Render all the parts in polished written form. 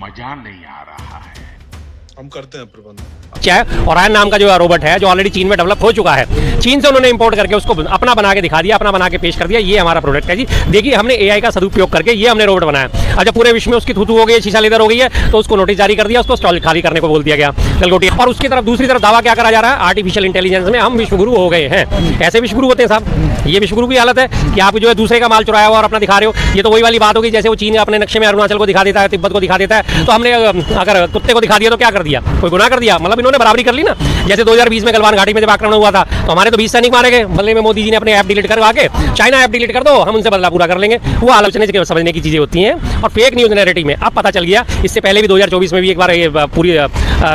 मजा नहीं आ रहा है। हम करते हैं प्रबंध। ओरायन नाम का जो रोबोट है जो ऑलरेडी चीन में डेवलप हो चुका है, चीन से उन्होंने इंपोर्ट करके उसको अपना बना के दिखा दिया, अपना बना के पेश कर दिया, ये हमारा प्रोडक्ट है जी। देखिए हमने एआई का सदुपयोग करके ये हमने रोबोट बनाया। अब जब पूरे विश्व में उसकी थूथू हो गई है, शीशा लेदर हो गई है, तो उसको नोटिस जारी कर दिया, उसको स्टॉल खाली करने को बोल दिया गया गलगोटी। और उसकी तरफ दूसरी तरफ दावा क्या करा जा रहा है, आर्टिफिशियल इंटेलिजेंस में हम विश्वगुरु हो गए हैं। ऐसे विश्वगुरु होते हैं साहब, ये विश्वगुरु की हालत है कि आप जो है दूसरे का माल चुराया हुआ और अपना दिखा रहे हो। ये तो वही वाली बात होगी जैसे वो चीन अपने नक्शे में अरुणाचल को दिखा देता है, तिब्बत को दिखा देता है, तो हमने अगर कुत्ते को दिखा दिया तो क्या कर दिया, कोई गुनाह कर दिया, मतलब इन्होंने बराबरी कर ली ना। जैसे 2020 में गलवान घाटी में जब आक्रमण हुआ था तो हमारे तो 20 सैनिक मारे गए, बदले में मोदी जी ने अपने ऐप डिलीट करवा के चाइना ऐप डिलीट कर दो, हम उनसे बदला पूरा कर लेंगे। वो आलोचना समझने की चीजें होती हैं। और फेक न्यूज नैरेटिव में अब पता चल गया, इससे पहले भी 2024 में भी एक बार ये पूरी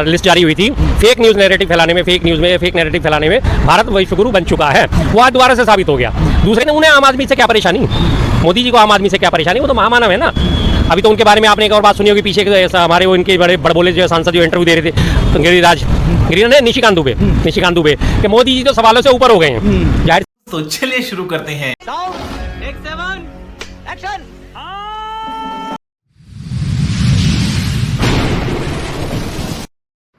लिस्ट जारी हुई थी। फेक न्यूज नैरेटिव फैलाने में, फेक नैरेटिव फैलाने में भारत विश्वगुरु बन चुका है। वो आज दोबारा से साबित हो गया। दूसरे ने उन्हें आम आदमी से क्या परेशानी, मोदी जी को आम आदमी से क्या परेशानी, वो तो महामानव है ना। अभी तो उनके बारे में आपने एक और बात सुनी होगी, पीछे हमारे वो इनके बड़े बड़बोले जो सांसद जो इंटरव्यू दे रहे थे, तो निशिकांत दुबे कि मोदी जी तो सवालों से ऊपर हो गए हैं। जाहिर तो चलिए शुरू करते हैं।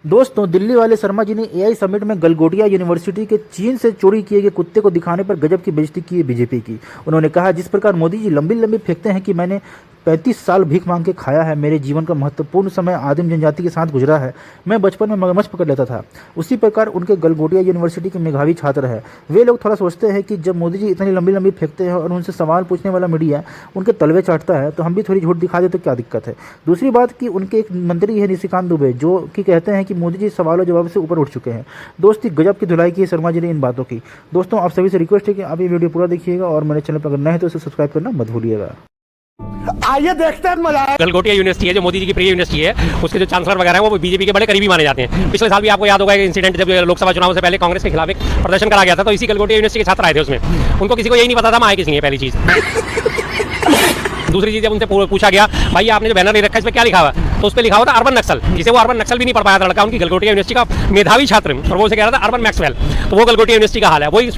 दोस्तों, दिल्ली वाले शर्मा जी ने एआई समिट में गलगोटिया यूनिवर्सिटी के चीन से चोरी किए गए कुत्ते को दिखाने पर गजब की बेइज्जती की है बीजेपी की। उन्होंने कहा, जिस प्रकार मोदी जी लंबी लंबी फेंकते हैं कि मैंने 35 साल भीख मांग के खाया है, मेरे जीवन का महत्वपूर्ण समय आदिम जनजाति के साथ गुजरा है, मैं बचपन में मगरमच्छ पकड़ लेता था, उसी प्रकार उनके गलगोटिया यूनिवर्सिटी के मेधावी छात्र है। वे लोग थोड़ा सोचते हैं कि जब मोदी जी इतनी लंबी लंबी फेंकते हैं और उनसे सवाल पूछने वाला मीडिया उनके तलवे चाटता है, तो हम भी थोड़ी झूठ दिखा दे तो क्या दिक्कत है। दूसरी बात कि उनके एक मंत्री है निशिकांत दुबे, जो कि कहते हैं कि मोदी जी सवालों जवाब से ऊपर उठ चुके हैं। दोस्ती गजब की धुलाई की है शर्मा जी ने इन बातों की। दोस्तों, आप सभी से रिक्वेस्ट है कि आप ये वीडियो पूरा देखिएगा और मेरे चैनल पर अगर नए हैं तो इसे सब्सक्राइब करना मत भूलिएगा। आइए देखते हैं मजा। गलगोटिया यूनिवर्सिटी है जो मोदी जी की प्रिय यूनिवर्सिटी है, उसके जो चांसलर वगैरह हैं वो बीजेपी के बड़े करीबी माने जाते हैं। पिछले साल भी आपको याद होगा एक इंसिडेंट, जब लोकसभा चुनाव से पहले कांग्रेस के खिलाफ एक प्रदर्शन करा गया था, तो इसी गलगोटिया यूनिवर्सिटी के छात्र आए थे उसमें। उनको किसी को यही नहीं पता था मैं आए किसी है, पहली चीज। दूसरी चीज, जब उनसे पूछा गया, भाई आपने जो बैनर ले रखा है इसमें क्या लिखा हुआ, तो उस पर लिखा हुआ था अर्बन नक्सल, जिसे वो अर्बन नक्सल भी नहीं पढ़ पाया था लड़का, उनकी गलगोटिया यूनिवर्सिटी का मेधावी छात्र, और वो उसे कह रहा था अर्बन मैक्सवेल। तो वो गलगोटिया यूनिवर्सिटी का हाल है। वही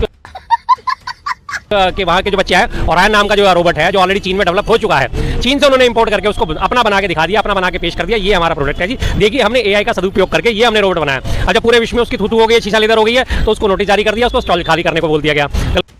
कि वहाँ के जो बच्चे हैं, ओरायन नाम का जो रोबोट है जो ऑलरेडी चीन में डेवलप हो चुका है, चीन से उन्होंने इंपोर्ट करके उसको अपना बना के दिखा दिया, अपना बना के पेश कर दिया, ये हमारा प्रोडक्ट है जी। देखिए हमने एआई का सदुपयोग करके ये हमने रोबोट बनाया। अब जब पूरे विश्व में उसकी थूथू हो गई है, शीशा लेदर हो गई है, तो उसको नोटिस जारी कर दिया, उसको स्टॉल खाली करने को बोल दिया गया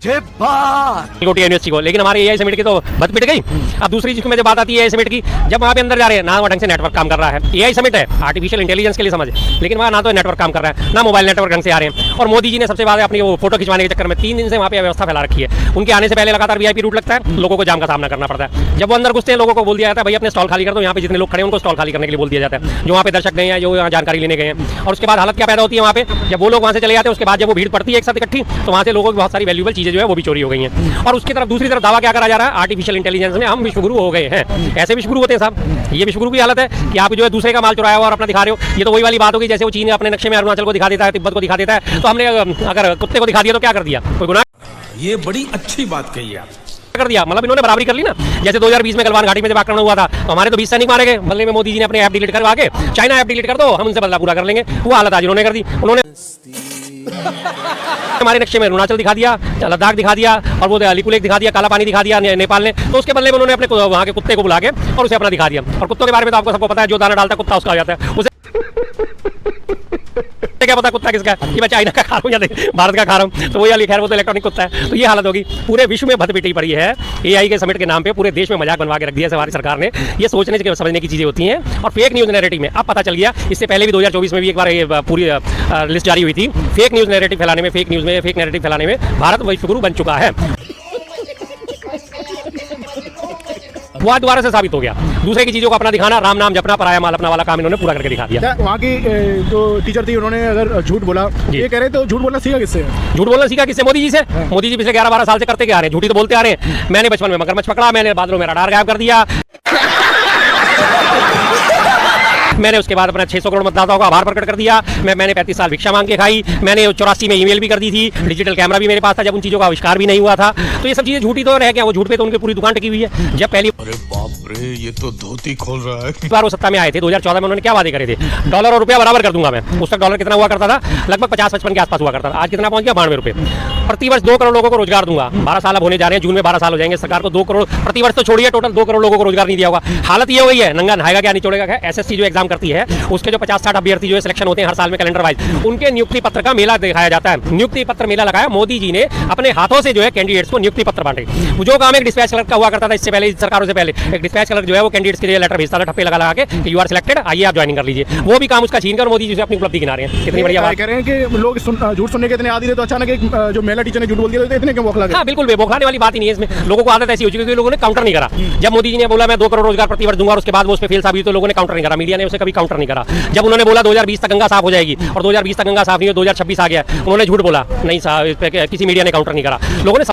गलगोटिया यूनिवर्सिटी को। लेकिन हमारे एआई समिट की तो बत पिट गई। अब दूसरी चीज में जब बात आती है एआई समिट की, जब वहाँ पे अंदर जा रहे हैं ना ढंग से नेटवर्क काम कर रहा है। एआई समिट है आर्टिफिशियल इंटेलिजेंस के लिए समझ, लेकिन वहाँ ना तो नेटवर्क काम कर रहा है, ना मोबाइल नेटवर्क ढंग से आ रहे हैं। और मोदी जी ने सबसे ज्यादा अपनी वो फोटो खिंचवाने के चक्कर में 3 दिन से वहाँ पे व्यवस्था फैला रखी है। उनके आने से पहले लगातार वीआईपी रूट लगता है, लोगों को जाम का सामना करना पड़ता है। जब वो अंदर घुसते हैं, लोगों को बोल दिया जाता है भाई अपने स्टॉल खाली कर दो, यहाँ पे जितने लोग खड़े हैं उनको स्टॉल खाली करने के लिए बोल दिया जाता है, जो वहाँ पे दर्शक गए हैं, जो यहाँ जानकारी लेने गए हैं। और उसके बाद हालत क्या पैदा होती है वहाँ पे, जब वो लोग वहाँ से चले जाते हैं, उसके बाद जब वो भीड़ पड़ती है एक साथ इकट्ठी, तो वहाँ से लोगों की बहुत सारी वैल्यूएबल चीजें जो है वो भी चोरी हो गई हैं। और उसकी तरफ दूसरी तरफ दावा क्या करा जा रहा है, आर्टिफिशियल इंटेलिजेंस में हम विश्वगुरु हो गए हैं। ऐसे विश्वगुरु होते हैं साहब, ये विश्वगुरु की हालत है कि आप जो है दूसरे का माल चुराया हुआ और अपना दिखा रहे हो। ये तो वही वाली बात होगी जैसे वो चीन अपने नक्शे में अरुणाचल को दिखा देता है, तिब्बत को दिखा देता है, तो हमने अगर कुत्ते को दिखा दिया तो क्या कर दिया, कोई गुनाह। ये बड़ी अच्छी बात कही आप कर दिया, मतलब इन्होंने बराबरी कर ली ना। जैसे 2020 में गलवान घाटी में जब आक्रमण हुआ था तो हमारे तो 20 सैनिक मारे गए, बदले में मोदी जी ने अपने ऐप डिलीट करवा के चाइना ऐप डिलीट कर दो, हम उनसे बदला पूरा कर लेंगे। वो हालत आज उन्होंने कर दी। उन्होंने हमारे नक्शे में अरुणाचल दिखा दिया, लद्दाख दिखा दिया, और वो अलीपुर दिखा दिया, काला पानी दिखा दिया नेपाल ने। तो उसके बदले में उन्होंने अपने वहाँ के कुत्ते को बुला के और उसे अपना दिखा दिया। और कुत्तों के बारे में तो आपको सबको पता है, जो दाना डालता कुत्ता उसका आ जाता है। उसे क्या पता कुत्ता किसका है, कि मैं चाइना का खा रहा हूँ या भारत का खा रहा हूँ, तो वही वाली खैर वो तो इलेक्ट्रॉनिक कुत्ता है। तो ये हालत होगी, पूरे विश्व में भतपिटी पड़ी है एआई के समिट के नाम पे, पूरे देश में मजाक बनवा के रख दिया हमारी सरकार ने। ये सोचने से समझने की चीजें होती हैं। और फेक न्यूज नैरेटिव में अब पता चल गया, इससे पहले भी 2024 में भी एक बार ये पूरी लिस्ट जारी हुई थी। फेक न्यूज नैरेटिव फैलाने में, फेक नैरेटिव फैलाने में भारत विश्वगुरु बन चुका है। वो दोबारा से साबित हो गया। दूसरे की चीजों को अपना दिखाना, राम नाम जपना, पराया माल अपना वाला काम इन्होंने पूरा करके दिखा दिया। वहाँ की जो टीचर थी उन्होंने अगर झूठ बोला, ये कह रहे तो झूठ बोलना सीखा किससे? झूठ बोलना सीखा किससे? मोदी जी से। मोदी जी पिछले 11-12 साल से करते क्या आ रहे हैं, झूठी तो बोलते आ रहे हैं। मैंने बचपन में मगरमच्छ पकड़ा, मैंने बादलों में रडार गायब कर दिया, मैंने उसके बाद अपना 600 करोड़ मतदाताओं का आभार प्रकट कर दिया, मैंने 35 साल भिक्षा मांग के खाई, मैंने 84 में ईमेल भी कर दी थी, डिजिटल कैमरा भी मेरे पास था जब उन चीज़ों का आविष्कार भी नहीं हुआ था। तो ये सब चीज़ें झूठी तो रह गया, वो झूठ पे तो उनकी पूरी दुकान टिकी हुई है। जब पहली रे ये तो धोती खोल रहा है। बार वो सत्ता में आए थे 2014 में, उन्होंने क्या वादे करे थे, डॉलर और रुपया बराबर कर दूंगा मैं। उस तक डॉलर कितना हुआ करता था, लगभग 50-55 के आसपास हुआ करता था। आज कितना पहुंच गया, 92 रुपये। प्रतिवर्ष 2 करोड़ लोगों को रोजगार दूंगा। 12 साल अब होने जा रहे हैं, जून में 12 साल हो जाएंगे। सरकार को 2 करोड़ प्रतिवर्ष तो छोड़िए, टोटल 2 करोड़ लोगों को रोजगार नहीं दिया होगा। हालत ये हो गई है, नंगा नहाएगा क्या नहीं छोड़ेगा। एसएससी जो एग्जाम करती है उसके जो 50-60 अभ्यर्थी जो सिलेक्शन होते हैं हर साल में कैलेंडर वाइज, उनके नियुक्ति पत्र का मेला दिखाया जाता है। नियुक्ति पत्र मेला लगाया मोदी जी ने, अपने हाथों से जो है कैंडिडेट्स को नियुक्ति पत्र बांटे। जो काम एक डिस्पैच क्लर्क का हुआ करता था इससे पहले, सरकारों से पहले, एक डिस्पैच क्लर्क जो है वो कैंडिडेट्स के लिए लेटर भेजता था ठप्पे लगा के कि यू आर सिलेक्टेड, आइए आप ज्वाइनिंग कर लीजिए। वो भी काम उसका छीन कर मोदी जी से अपनी उपलब्धि गिना रहे हैं। कितनी बढ़िया बात कह रहे हैं कि लोग झूठ सुनने के इतने आदी थे, तो अचानक एक जो महिला टीचर ने झूठ बोल दिया तो इतने क्यों बौखला गए? हाँ बिल्कुल, बौखलाने वाली बात ही नहीं है इसमें। लोगों को आदत ऐसी हो चुकी है कि लोगों ने काउंटर नहीं करा। जब मोदी जी ने बोला मैं 2 करोड़ रोजगार प्रतिवर्ष दूंगा और उसके बाद वो उस पर फेल साबित हुई तो लोगों ने काउंटर नहीं करा, मीडिया ने उसे कभी काउंटर नहीं करा। जब उन्होंने बोला 2020 तक गंगा साफ हो जाएगी और 2020 तक गंगा साफ नहीं हो, 2026 आ गया, उन्होंने झूठ बोला, नहीं साहब, इस पे किसी मीडिया ने काउंटर नहीं करा। लोगों ने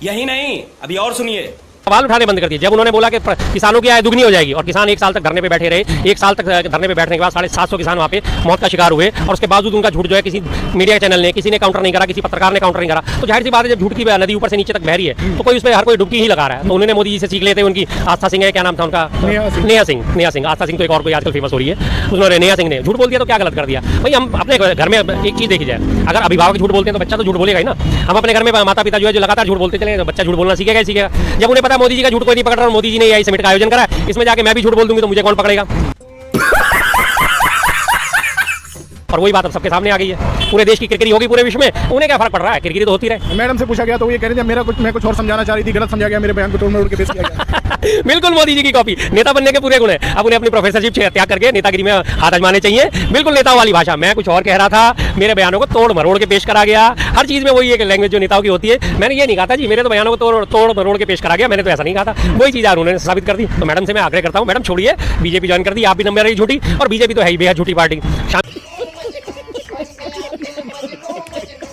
यही नहीं, अभी और सुनिए, सवाल उठाने बंद कर दिए। जब उन्होंने बोला कि किसानों की आय दुगनी हो जाएगी और किसान 1 साल तक धरने पे बैठे रहे, 1 साल तक धरने पे बैठने के बाद 750 किसान वहाँ पे मौत का शिकार हुए और उसके बावजूद उनका झूठ जो है किसी मीडिया चैनल ने, किसी ने काउंटर नहीं करा, किसी पत्रकार ने काउंटर नहीं करा, तो जाहिर सी बात है जब झूठ की नदी ऊपर से नीचे तक बह रही है तो कोई उस पर हर कोई डुबकी ही लगा रहा है। तो उन्होंने मोदी जी से सीख लेते, उनकी आस्था सिंह है, क्या नाम था उनका, नेहा सिंह। आस्था सिंह तो एक और कोई आजकल फेमस हो रही है, उन्होंने नेहा सिंह ने झूठ बोल दिया तो क्या गलत कर दिया भाई। हम अपने घर में एक चीज़ देखी जाए, अगर अभिभावक झूठ बोलते हैं तो बच्चा तो झूठ बोलेगा ही ना। हम अपने घर में माता पिता जो है जो लगातार झूठ बोलते चले तो बच्चा झूठ बोलना सीखेगा ही सीखेगा। जब उन्हें पता मोदी जी का झूठ कोई नहीं पकड़ रहा और मोदी जी ने एआई समिट का आयोजन करा है, इसमें जाके मैं भी झूठ बोल दूंगी तो मुझे कौन पकड़ेगा। और वही बात अब सबके सामने आ गई है। पूरे देश की किरकिरी होगी पूरे विश्व में, उन्हें क्या फर्क पड़ रहा है, किरकिरी तो होती रहे। मैडम से पूछा गया तो ये कह रहे थे मैं कुछ और समझाना चाह रही थी, गलत समझा गया, मेरे बयान को तोड़ मरोड़ के पेश किया गया। बिल्कुल मोदी जी की कॉपी। नेता बनने के पूरे गुण है, अब उन्हें अपनी प्रोफेसरशिप त्याग करके नेतागिरी में हाथ आजमाने चाहिए। बिल्कुल नेताओं वाली भाषा, मैं कुछ और कह रहा था, मेरे बयानों को तोड़ मरोड़ के पेश करा गया। हर चीज में वही एक लैंग्वेज जो नेताओं की होती है। मैंने ये नहीं कहा था जी मेरे तो बयानों को तोड़ मरोड़ के पेश करा गया, मैंने तो ऐसा नहीं कहा था। वही चीज उन्होंने साबित कर दी। तो मैडम से मैं आग्रह करता हूँ, मैडम छोड़िए, बीजेपी ज्वाइन कर दी, आप भी नंबर रही झूठी, और बीजेपी तो है ही बेहद झूठी पार्टी।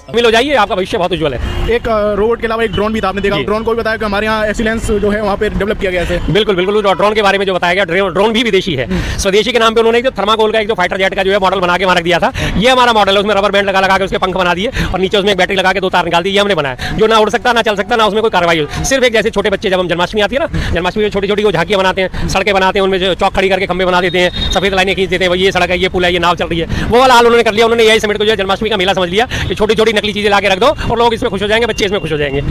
शामिल हो जाइए, आपका भविष्य बहुत उज्जवल है। एक रोबोट के अलावा एक ड्रोन भी था, आपने देखा? ड्रोन को भी बताया कि हमारे यहाँ एक्सीलेंस जो है वहाँ पे डेवलप किया गया है। बिल्कुल बिल्कुल, ड्रोन के बारे में जो बताया गया, ड्रोन भी विदेशी है। स्वदेशी के नाम पे उन्होंने जो थर्माकोल का एक जो फाइटर जेट का जो है मॉडल बना के वहाँ रख दिया था। ये हमारा मॉडल है, उसमें रबर बैंड लगा के उसके पंख बना दिए और नीचे उसमें एक बैटरी लगा के 2 तार निकाल दिए, ये हमने बनाया। जो ना उड़ सकता, ना चल सकता, ना उसमें कोई कार्रवाई हो। सिर्फ एक जैसे छोटे बच्चे, जब हम जन्माष्टमी आती है ना, जन्माष्टमी में छोटी छोटी वो झांकियाँ बनाते हैं, सड़कें बनाते हैं, उनमें जो चौक खड़ी करके खंबे बना देते हैं, सफेद लाइनें खींच देते हैं, ये सड़क है, ये पुल है, ये नाव चल रही है, वो वाला हाल उन्होंने कर लिया। उन्होंने एआई समिट को जो है जन्माष्टमी का मेला समझ लिया कि छोटी छोटी नकली चीजें लाके रख दो और लोग इसमें खुश हो जाएंगे, बच्चे इसमें खुश हो जाएंगे।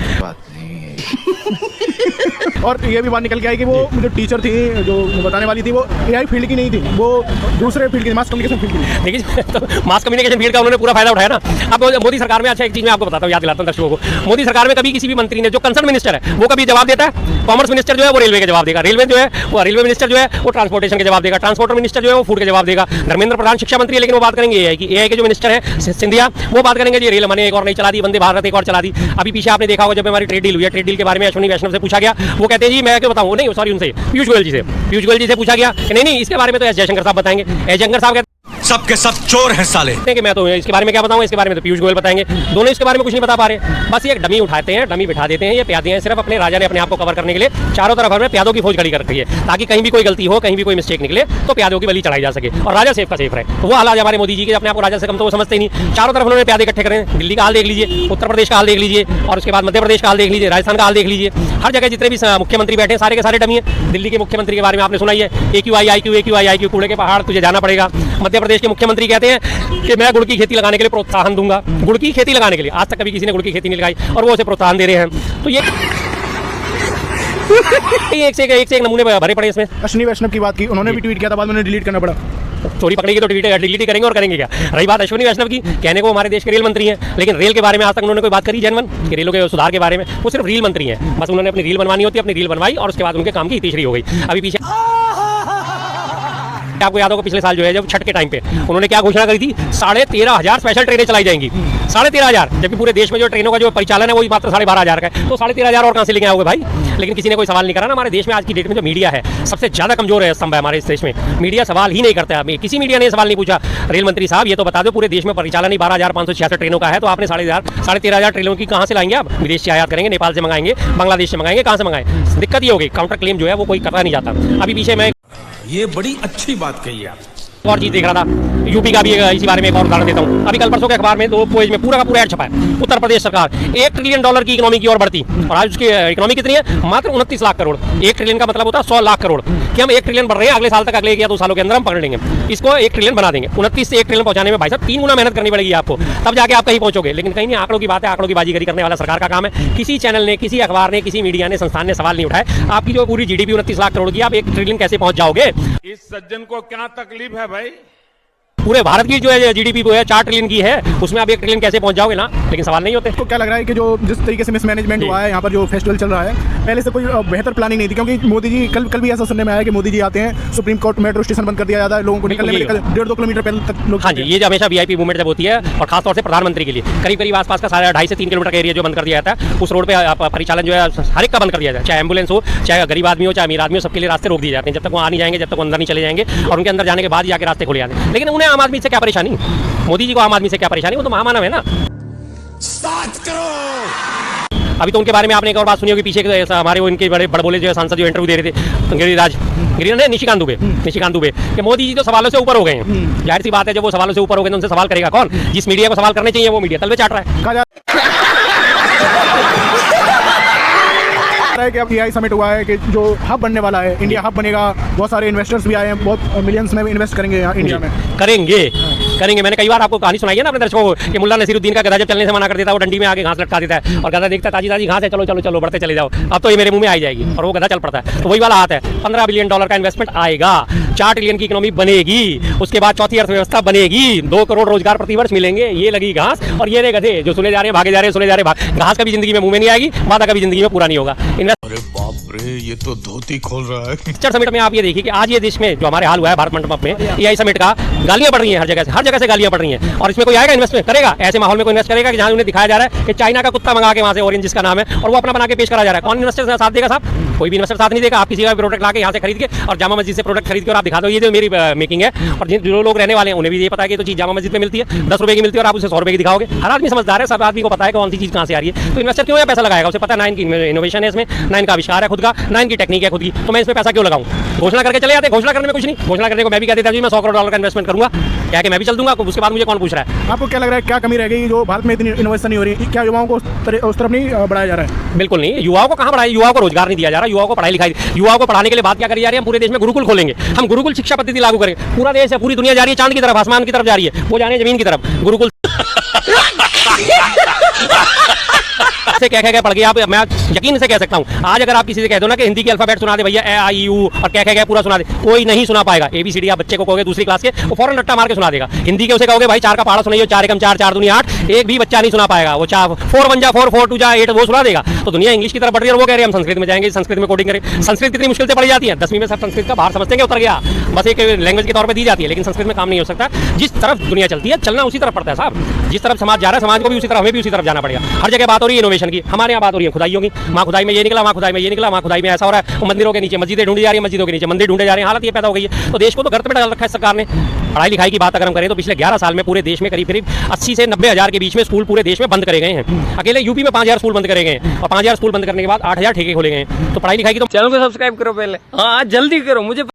और ये भी बात निकल के आई कि वो जो टीचर थी जो बताने वाली थी वो एआई फील्ड की नहीं थी, वो दूसरे फील्ड की, मास कम्युनिकेशन फील्ड की। देखिए तो मास कम्युनिकेशन फील्ड का उन्होंने पूरा फायदा उठाया ना। अब मोदी सरकार में, अच्छा एक चीज मैं आपको बताता हूँ, याद दिलाता हूँ दर्शकों को, मोदी सरकार में कभी किसी भी मंत्री ने, जो कंसर्न मिनिस्टर है वो कभी जवाब देता है, कॉमर्स मिनिस्टर जो है वो रेलवे के जवाब देगा, रेलवे जो है वो रेलवे मिनिस्टर जो है वो ट्रांसपोर्टेशन के जवाब देगा, ट्रांसपोर्टर मिनिस्टर जो है वो फूड के जवाब देगा, धर्मेंद्र प्रधान शिक्षा मंत्री, लेकिन वो बात करेंगे एआई की। एआई के जो मिनिस्टर है सिंधिया, वो बात करेंगे जी रेल मैंने एक और नहीं चला दी, वंदे भारत एक और चला दी। अभी पीछे आपने देखा होगा जब हमारी ट्रेड डील हुई है, ट्रेड डील के बारे में अश्विनी वैष्णव से पूछा गया, वो कहते हैं जी मैं क्या बताऊँ, नहीं सॉरी उनसे पीयूष गोयल जी से पूछा गया कि नहीं इसके बारे में तो एस जयशंकर साहब बताएंगे। एस जयशंकर साहब सबके सब चोर हैं साले, कि मैं तो इसके बारे में क्या बताऊं, इसके बारे में तो पीयूष गोयल बताएंगे। दोनों इसके बारे में कुछ नहीं बता पा रहे, बस ये एक डमी उठाते हैं, डमी बिठा देते हैं। ये प्यादे हैं, सिर्फ अपने राजा ने अपने आप को कवर करने के लिए चारों तरफ हमने प्यादों की फौज खड़ी कर रखी है, ताकि कहीं भी कोई गलती हो, कहीं भी कोई मिस्टेक निकले तो प्यादों की बलि चढ़ाई जा सके और राजा सेफ का सेफ रहे। तो वो हाल आज हमारे मोदी जी के, अपने आप को राजा से कम तो वो समझते ही नहीं। चारों तरफ उन्होंने प्यादे इकट्ठे करें। दिल्ली का हाल देख लीजिए, उत्तर प्रदेश का हाल देख लीजिए, और उसके बाद मध्य प्रदेश का हाल देख लीजिए, राजस्थान का हाल देख लीजिए। हर जगह जितने भी मुख्यमंत्री बैठे सारे के सारे डमी है। दिल्ली के मुख्यमंत्री के बारे में आपने सुना ही है, AQI कूड़े के पहाड़, तुझे जाना पड़ेगा। मध्य प्रदेश के मुख्यमंत्री कहते हैं कि मैं गुड़ की खेती लगाने के लिए प्रोत्साहन दूंगा। गुड़ की खेती लगाने के लिए आज तक कभी किसी ने गुड़ की खेती नहीं लगाई और वो उसे प्रोत्साहन दे रहे हैं। तो ये एक से एक नमूने भरे पड़े इसमें। अश्विनी वैष्णव की बात की, उन्होंने भी ट्वीट किया था, बाद में उन्हें डिलीट करना पड़ा। चोरी पकड़ेगी तो डिलीट ही करेंगे और करेंगे क्या। रही बात अश्विनी वैष्णव की, कहने को हमारे देश के रेल मंत्री हैं, लेकिन रेल के बारे में आज तक उन्होंने कोई बात करी जनवन कि रेलों के सुधार के बारे में? वो सिर्फ रेल मंत्री हैं, बस उन्होंने अपनी रील बनवानी होती है, अपनी रील बनवाई और उसके बाद उनके काम की तीसरी हो गई। अभी पीछे आपको याद होगा पिछले साल जो है जब छठ के टाइम पे उन्होंने क्या घोषणा करी थी, 13,500 स्पेशल ट्रेनें चलाई जाएंगी। 13,500, जबकि पूरे देश में जो ट्रेनों का जो परिचालन है वो मात्र 12,500 का है। तो 13,500 और कहाँ से लेके आओगे भाई? लेकिन किसी ने कोई सवाल नहीं करा ना। हमारे देश में आज की डेट में जो मीडिया है सबसे ज्यादा कमजोर है स्तंभ है हमारे इस देश में। मीडिया सवाल ही नहीं करता है, किसी मीडिया ने सवाल नहीं पूछा। रेल मंत्री साहब ये तो बता दो, पूरे देश में परिचालन ही 12,566 ट्रेनों का है, तो आपने 13,500 ट्रेनों की कहाँ से लाएंगे आप? विदेश से आयात करेंगे, नेपाल से मंगाएंगे, बांग्लादेश से मंगाएंगे, कहाँ से मंगाएं? दिक्कत ही होगी, काउंटर क्लेम जो है वो कोई करना नहीं चाहता। अभी पीछे मैं ये बड़ी अच्छी बात कही आप। और चीज देख रहा था, यूपी का भी इसी बारे में एक और उदाहरण देता हूँ। अभी कल परसों के अखबार में 2 पेज में पूरा का पूरा ऐड छपा है। उत्तर प्रदेश सरकार $1 ट्रिलियन की इकोनॉमी की ओर बढ़ती, और आज उसकी इकोनॉमी कितनी है? मात्र 29 लाख करोड़। 1 ट्रिलियन का मतलब होता है 100 लाख करोड़, कि हम 1 ट्रिलियन बढ़ रहे हैं, अगले साल तक, अगले 1 या 2 सालों के अंदर हम पकड़ लेंगे, इसको 1 ट्रिलियन बना देंगे। 29 से 1 ट्रिलियन पहुंचाने में भाई साहब 3 गुना मेहनत करनी पड़ेगी आपको, तब जाके आप कहीं पहुंचोगे। लेकिन कहीं नहीं, आंकड़ों की बात है, आंकड़ों की बाजीगरी करने वाला सरकार का काम है। किसी चैनल ने, किसी अखबार ने, किसी मीडिया ने, संस्थान ने सवाल नहीं उठाया आपकी जो पूरी जीडीपी 29 लाख करोड़ की, आप 1 ट्रिलियन कैसे पहुंच जाओगे? इस सज्जन को क्या तकलीफ है भाई? पूरे भारत की जो है जीडीपी है 4 ट्रिलियन की है, उसमें आप 1 ट्रिलियन कैसे पहुंच जाओगे ना? लेकिन सवाल नहीं होते। तो क्या लग रहा है कि जो जिस तरीके से मिसमैनेजमेंट हुआ है यहाँ पर, जो फेस्टिवल चल रहा है, पहले से कोई बेहतर प्लानिंग नहीं थी? क्योंकि मोदी जी कल भी ऐसा सुनने में आया कि मोदी जी आते हैं, सुप्रीम कोर्ट मेट्रो स्टेशन बंद कर दिया जाता है, लोगों को निकलने में 1.5-2 किलोमीटर पहले तक लोग। हाँ जी, ये जो हमेशा वीआईपी मूवमेंट जब होती है, और खासतौर से प्रधानमंत्री के लिए करीब करीब आसपास का सारा 2.5 से 3 किलोमीटर का एरिया जो बंद कर दिया जाता है, उस रोड पे परिचालन जो है हर एक का बंद कर दिया जाए, चाहे एम्बुलेंस हो, चाहे गरीब आदमी हो, चाहे अमीर आदमी हो, सबके लिए रास्ते रोक दिए जाते हैं। जब तक वो आ नहीं जाएंगे, जब तक वो अंदर नहीं चले जाएंगे, और उनके अंदर जाने के बाद ही जाके रास्ते खोले जाते हैं। लेकिन उन्हें आम आदमी से क्या परेशानी? मोदी जी को आम आदमी से क्या परेशानी? वो तो महामानव है ना। अभी तो उनके बारे में आपने एक और बात सुनी होगी, पीछे हमारे वो इनके बड़े बड़बोले जो सांसद जो इंटरव्यू दे रहे थे, निशिकांत दुबे कि मोदी जी तो सवालों से ऊपर हो गए हैं। जाहिर सी बात है, जब वो सवालों से ऊपर हो गए तो उनसे सवाल करेगा कौन? जिस मीडिया को सवाल करने चाहिए वो मीडिया तलवे चाट रहा है। कि अब एआई समिट हुआ है कि जो हब बनने वाला है, इंडिया हब बनेगा, बहुत सारे इन्वेस्टर्स भी आए हैं, बहुत मिलियंस में भी इन्वेस्ट करेंगे यहाँ इंडिया में। करेंगे। मैंने कई बार आपको कहानी सुनाई है ना अपने दर्शकों को कि मुल्ला नसीरुद्दीन का गधा जब चलने से मना कर देता है, वो डंडी में आगे घास लटका देता है, और गधा देखता है ताजी ताजी घास है, चलो चलो चलो बढ़ते चले जाओ, अब तो ये मेरे मुंह में आई जाएगी, और वो गधा चल पड़ता है। तो वही वाला हाथ है, $15 बिलियन का इन्वेस्टमेंट आएगा, 4 ट्रिलियन की इकोनॉमी बनेगी, उसके बाद चौथी अर्थव्यवस्था बनेगी, 2 करोड़ रोजगार प्रतिवर्ष मिलेंगे। ये लगी घास, और ये गधे जो सुने जा रहे हैं, भागे जा रहे हैं, सुने जा रहे हैं। घास कभी जिंदगी में मुंह में नहीं आएगी, वादा कभी जिंदगी में पूरा नहीं होगा। अरे बाप रे, ये तो धोती खोल रहा है। समिट में आप ये देखिए कि आज ये देश में जो हमारे हाल हुआ है भारत मंडप में एआई समिट का, गालियां पड़ रही हैं हर जगह से गालियां पड़ रही हैं, और इसमें कोई आएगा इन्वेस्टमेंट करेगा? ऐसे माहौल में कोई इन्वेस्ट करेगा कि जहां उन्हें दिखाया जा रहा है कि चाइना का कुत्ता मंगा के वहां से, ऑरेंज जिसका नाम है, और वो अपना बना के पेश करा जा रहा है। कौन इन्वेस्टर साथ देगा साहब? कोई भी इन्वेस्टर साथ नहीं देगा। आप किसी का भी प्रोडक्ट लाके यहाँ से खरीद के, और जामा मस्जिद से प्रोडक्ट खरीद के, और आप दिखा दो ये जो मेरी मेकिंग है, और जो लोग रहने वाले हैं उन्हें भी ये पता है कि तो चीज जामा मस्जिद में मिलती है, 10 रुपए की मिलती है, और आप उसे 100 रुपए की दिखाओगे। हर आदमी समझदार है, सब आदमी को पता है कौन सी चीज कहां से आ रही है। तो इन्वेस्टर क्यों पैसा लगाएगा? उसे पता है 9 की इनोवेशन है, इसमें 9 का आविष्कार है खुद का, 9 की टेक्निक है खुद की, तो मैं इसमें पैसा क्यों लगाऊं? घोषणा करके चले जाते, घोषणा करने में कुछ नहीं। घोषणा करने को मैं भी कह देता हूं मैं $100 करोड़ का इन्वेस्टमेंट करूंगा, क्या कि मैं भी चल दूंगा, उसके बाद मुझे कौन पूछ रहा है? आपको क्या लग रहा है, क्या कमी रह गई जो भारत में इतनी इनोवेशन नहीं हो रही? क्या युवाओं को उस तरफ नहीं बढ़ाया जा रहा है? बिल्कुल नहीं, युवाओं को कहां बढ़ाया? युवाओं को रोजगार नहीं दिया जा रहा, युवाओं को पढ़ाई लिखाई, युवाओं को पढ़ाने के लिए बात क्या करी जा रही है? हम पूरे देश में गुरुकुल खोलेंगे, हम गुरुकुल शिक्षा पद्धति लागू करेंगे। पूरा देश है, पूरी दुनिया जा रही है चांद की तरफ, आसमान की तरफ जा रही है, वो जा रही है जमीन की तरफ। गुरुकुल से कह पढ़ गया आप, मैं यकीन से कह सकता हूं, आज अगर आप किसी से कह दो ना कि हिंदी की अल्फाबेट सुना दे भैया, ए आई यू, और कह पूरा सुना दे, कोई नहीं सुना पाएगा। ABCD आप बच्चे को कहोगे दूसरी क्लास के, वो फौरन रट्टा मार के सुना देगा। हिंदी के उसे कहोगे भाई 4 का पहाड़ा सुनाइए, 4 एकम 4, 4 दूनी 8, एक भी बच्चा नहीं सुना पाएगा। वो 4 1 जा 4, 4 2 जा 8, वो सुना देगा। तो दुनिया इंग्लिश की तरफ बढ़ रही है, और वो कह रहे हैं हम संस्कृत में जाएंगे, संस्कृत में कोडिंग करें। संस्कृत कितनी मुश्किल से पढ़ी जाती है, 10वीं में सब संस्कृत का बाहर समझते हैं, उतर गया, बस एक लैंग्वेज के तौर पर दी जाती है, लेकिन संस्कृत में काम नहीं हो सकता। जिस तरफ दुनिया चलती है, चलना उसी तरफ पड़ता है साहब। जिस तरफ समाज जा रहा है, समाज को भी उसी तरफ, हमें भी उसी तरफ जाना पड़ेगा। हर जगह बात हो रही है इनोवेशन की, हमारे यहाँ बात हो रही है खुदाइयों की। माँ खुदाई में ये निकला, माँ खुदाई में ये निकला, माँ खुदाई में ऐसा हो रहा है, मंदिरों के नीचे मस्जिदें ढूंढी जा रही है, मस्जिदों के नीचे मंदिर ढूंढे जा रहे हैं। हालत ये पैदा हो गई है। तो देश को तो गर्त में डाल रखा है सरकार ने। पढ़ाई लिखाई की बात अगर हम करें तो पिछले 11 साल में पूरे देश में करीब 80 से 90 हज़ार के बीच में स्कूल पूरे देश में बंद करे गए हैं। अकेले यूपी में 5000 स्कूल बंद करे गए हैं, और 5000 स्कूल बंद करने के बाद 8000 ठेके खोले गए हैं। तो पढ़ाई लिखाई की तो चैनल को सब्सक्राइब करो पहले, हाँ जल्दी करो, मुझे